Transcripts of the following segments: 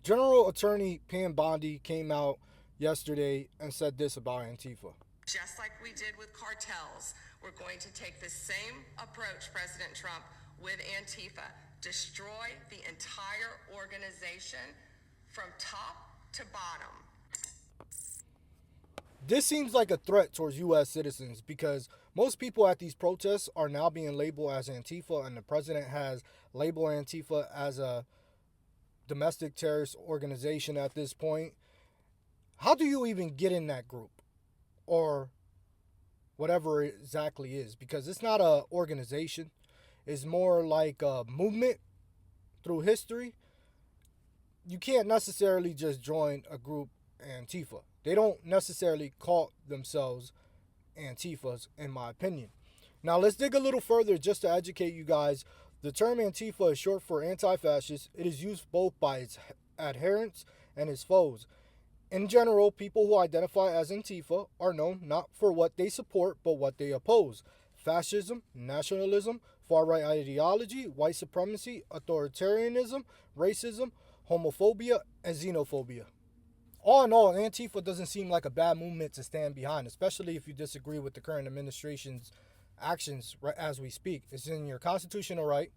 General Attorney Pam Bondi came out yesterday and said this about Antifa. Just like we did with cartels, we're going to take the same approach, President Trump, with Antifa. Destroy the entire organization from top to bottom. This seems like a threat towards U.S. citizens because most people at these protests are now being labeled as Antifa, and the president has labeled Antifa as a domestic terrorist organization at this point. How do you even get in that group? Or whatever it exactly is, because it's not a organization. It's more like a movement through history. You can't necessarily just join a group Antifa. They don't necessarily call themselves Antifas, in my opinion. Now let's dig a little further just to educate you guys. The term Antifa is short for anti-fascist. It is used both by its adherents and its foes. In general, people who identify as Antifa are known not for what they support, but what they oppose. Fascism, nationalism, far-right ideology, white supremacy, authoritarianism, racism, homophobia, and xenophobia. All in all, Antifa doesn't seem like a bad movement to stand behind, especially if you disagree with the current administration's actions as we speak. It's in your constitutional right,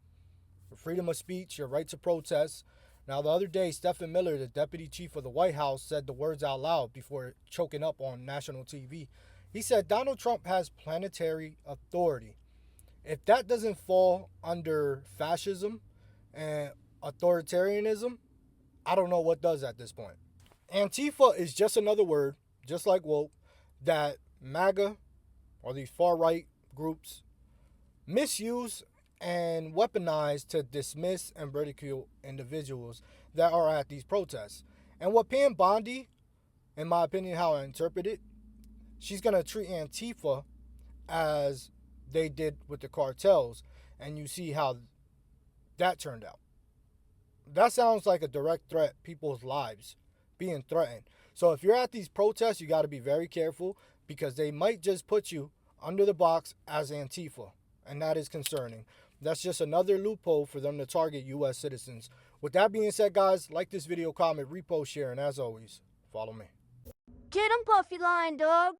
your freedom of speech, your right to protest. Now, the other day, Stephen Miller, the deputy chief of the White House, said the words out loud before choking up on national TV. He said Donald Trump has planetary authority. If that doesn't fall under fascism and authoritarianism, I don't know what does at this point. Antifa is just another word, just like woke, that MAGA or these far-right groups misuse and weaponize to dismiss and ridicule individuals that are at these protests. And what Pam Bondi, in my opinion, how I interpret it, she's going to treat Antifa as they did with the cartels. And you see how that turned out. That sounds like a direct threat, people's lives being threatened. So if you're at these protests, you got to be very careful because they might just put you under the box as Antifa. And that is concerning. That's just another loophole for them to target U.S. citizens. With that being said, guys, like this video, comment, repost, share, and as always, follow me. Get him, Puffy Lion, dog.